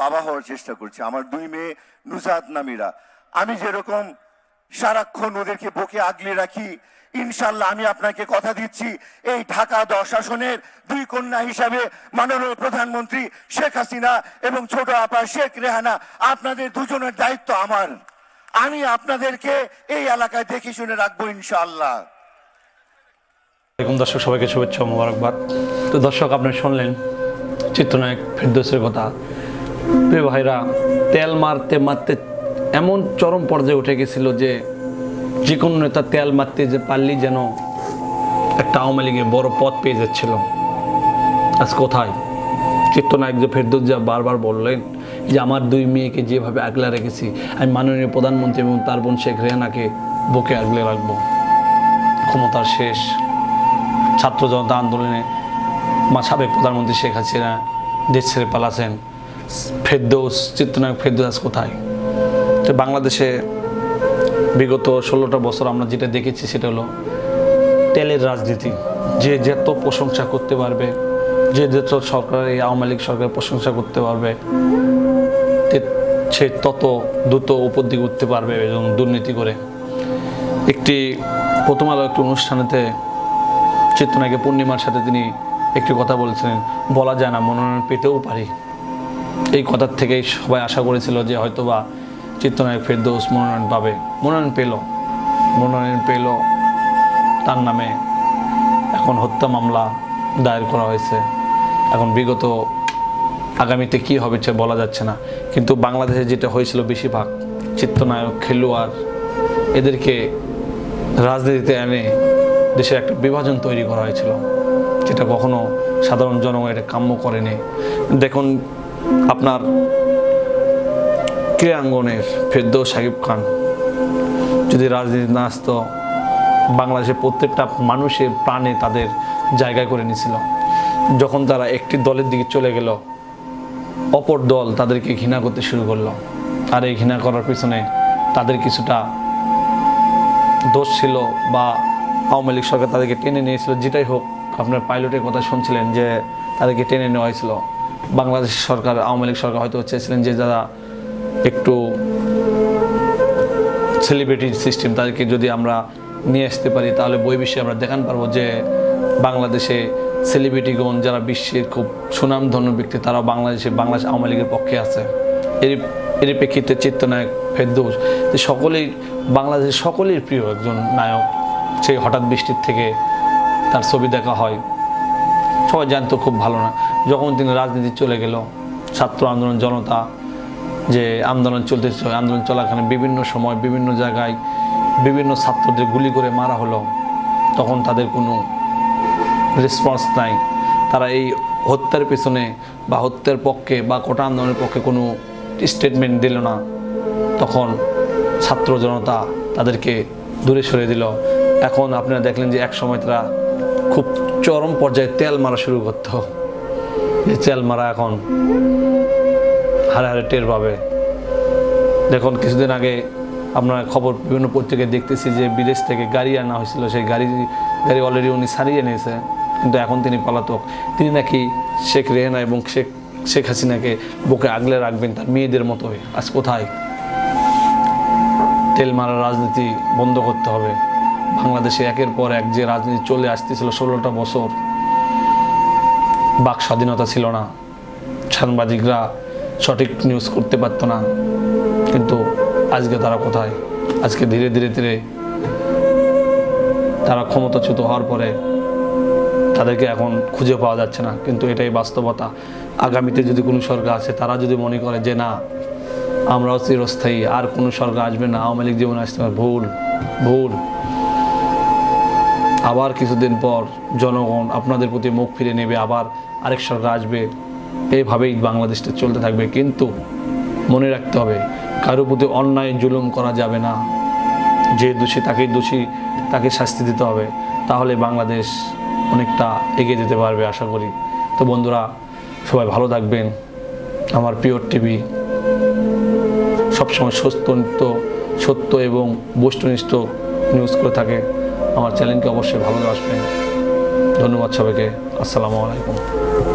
বাবা হওয়ার চেষ্টা করছি। আমার 2 মেয়ে নুজাত নামিরা, আমি যেরকম সারাক্ষণ ওদেরকে বুকে আগলে রাখি, ইনশাল্লাহ আমি আপনাকে কথা দিচ্ছি এই ঢাকা 10 আসনের 2 কন্যা হিসাবে মাননীয় প্রধানমন্ত্রী শেখ হাসিনা এবং ছোট আপা শেখ রেহানা, আপনাদের দুজনের দায়িত্ব আমার। আমি আপনাদেরকে এই এলাকায় দেখে শুনে রাখবো ইনশাআল্লাহ। দর্শক সবাইকে শুভেচ্ছা মোবারকবাদ। তো দর্শক, আপনি শুনলেন চিত্রনায়ক ফেরদৌসের কথা। প্রিয় ভাইরা, তেল মারতে মারতে এমন চরম পর্যায়ে উঠে গেছিল যে যে কোনো নেতা তেল মারতে যে পারলেই যেন একটা আওয়ামী লীগের বড় পদ পেয়ে যাচ্ছিল। আজ কোথায় চিত্রনায়ক যে ফেরদৌস যা বারবার বললেন যে আমার 2 মেয়েকে যেভাবে আগলে রেখেছি, আমি মাননীয় প্রধানমন্ত্রী এবং তার বোন শেখ রেহানাকে বুকে আগলে রাখবো। ক্ষমতার শেষ ছাত্র জনতা আন্দোলনে সাবেক প্রধানমন্ত্রী শেখ হাসিনা দেশ ছেড়ে পালাছেন। ফেরদৌস, চিত্রনায়ক ফেরদৌস কোথায়? তো বাংলাদেশে বিগত 16টা বছর আমরা যেটা দেখেছি সেটা হলো তেলের রাজনীতি। যে যত প্রশংসা করতে পারবে, যে যত সরকার, এই আওয়ামী লীগ সরকারের প্রশংসা করতে পারবে, সে তত দ্রুত উপর দিকে উঠতে পারবে এবং দুর্নীতি করে। একটি প্রথম আলো একটি অনুষ্ঠানেতে চিত্রনায়কের পূর্ণিমার সাথে তিনি একটি কথা বলেছিলেন, বলা যায় না মনোনয়ন পেতেও পারি। এই কথার থেকেই সবাই আশা করেছিল যে হয়তোবা চিত্রনায়ক ফেরদৌস মনোনয়ন পাবে। মনোনয়ন পেল। তার নামে এখন হত্যা মামলা দায়ের করা হয়েছে। এখন বিগত আগামীতে কি হবে সে বলা যাচ্ছে না। কিন্তু বাংলাদেশে যেটা হয়েছিল, বেশিরভাগ চিত্রনায়ক, খেলোয়াড়, এদেরকে রাজনীতিতে এনে দেশের একটা বিভাজন তৈরি করা হয়েছিল, যেটা কখনো সাধারণ জনগণ এটা কাম্য করেনি। দেখুন, আপনার ক্রীড়াঙ্গনের ফেরদৌস সাকিব খান যদি রাজনীতি না আসতো, বাংলাদেশের প্রত্যেকটা মানুষের প্রাণে তাদের জায়গা করে নিয়েছিল। যখন তারা একটি দলের দিকে চলে গেল, অপর দল তাদেরকে ঘৃণা করতে শুরু করলো। আর এই ঘৃণা করার পিছনে তাদের কিছুটা দোষ ছিল, বা আওয়ামী লীগ সরকার তাদেরকে টেনে নিয়েছিল। যেটাই হোক, আপনার পাইলটের কথা শুনছিলেন যে তাদেরকে টেনে নেওয়া হয়েছিল। বাংলাদেশ সরকার, আওয়ামী লীগ সরকার হয়তো চেয়েছিলেন যে যারা একটু সেলিব্রিটি সিস্টেম, তাদেরকে যদি আমরা নিয়ে আসতে পারি তাহলে বহির্বিশ্বে আমরা দেখান পারবো যে বাংলাদেশে সেলিব্রিটিগণ যারা বিশ্বের খুব সুনামধন্য ব্যক্তি, তারা বাংলাদেশ আওয়ামী লীগের পক্ষে আছে। এর প্রেক্ষিতে চিত্রনায়ক ফেরদৌস যে বাংলাদেশের সকলের প্রিয় একজন নায়ক, সেই হঠাৎ বৃষ্টির থেকে তার ছবি দেখা হয়, সবাই জানতো খুব ভালো না। যখন তিনি রাজনীতি চলে গেল, ছাত্র আন্দোলন, জনতা যে আন্দোলন চলতেছিল, আন্দোলন চলাকালীন বিভিন্ন সময় বিভিন্ন জায়গায় বিভিন্ন ছাত্রদের গুলি করে মারা হলো, তখন তাদের কোনো রেসপন্স নাই। তারা এই হত্যার পেছনে বা হত্যার পক্ষে বা কোটা আন্দোলনের পক্ষে কোনো স্টেটমেন্ট দিল না। তখন ছাত্র জনতা তাদেরকে দূরে সরে দিল। এখন আপনারা দেখলেন যে এক সময় তারা খুব চরম পর্যায়ে তেল মারা শুরু করত। যে তেল মারা এখন হারে হারে টের পাবে। দেখুন, কিছুদিন আগে আমরা খবর বিভিন্ন পত্রিকায় দেখতেছি যে বিদেশ থেকে গাড়ি আনা হয়েছিল, সেই গাড়ি অলরেডি উনি ছাড়িয়ে নিয়েছে, কিন্তু এখন তিনি পলাতক। তিনি নাকি শেখ রেহানা এবং শেখ হাসিনাকে বুকে আগলে রাখবেন তার মেয়েদের মতোই। আজ কোথায়? তেল মারা রাজনীতি বন্ধ করতে হবে। বাংলাদেশে একের পর এক যে রাজনীতি চলে আসতেছিল 16টা বছর, বাক স্বাধীনতা ছিল না, সাংবাদিকরা সঠিক নিউজ করতে পারতো না, কিন্তু আজকে তারা কোথায়? আজকে ধীরে ধীরে তারা ক্ষমতাচ্যুত হওয়ার পরে তাদেরকে এখন খুঁজে পাওয়া যাচ্ছে না। কিন্তু এটাই বাস্তবতা। আগামীতে যদি কোনো সরকার আছে, তারা যদি মনে করে যে না, আমরাও চিরস্থায়ী, আর কোনো সরকার আসবে না, আওয়ামী লীগ জীবনে আসতে পারে, ভুল। আবার কিছুদিন পর জনগণ আপনাদের প্রতি মুখ ফিরে নেবে, আবার আরেক সরকার আসবে, এইভাবেই বাংলাদেশটা চলতে থাকবে। কিন্তু মনে রাখতে হবে, কারোর প্রতি অন্যায় জুলুম করা যাবে না। যে দোষী তাকে শাস্তি দিতে হবে। তাহলে বাংলাদেশ অনেকটা এগিয়ে যেতে পারবে আশা করি। তো বন্ধুরা, সবাই ভালো থাকবেন। আমার প্রিয় টিভি সবসময় সত্য এবং বস্তুনিষ্ঠ নিউজ করে থাকে। আমার চ্যানেলকে অবশ্যই ভালোবাসবেন। ধন্যবাদ সবাইকে। আসসালামু আলাইকুম।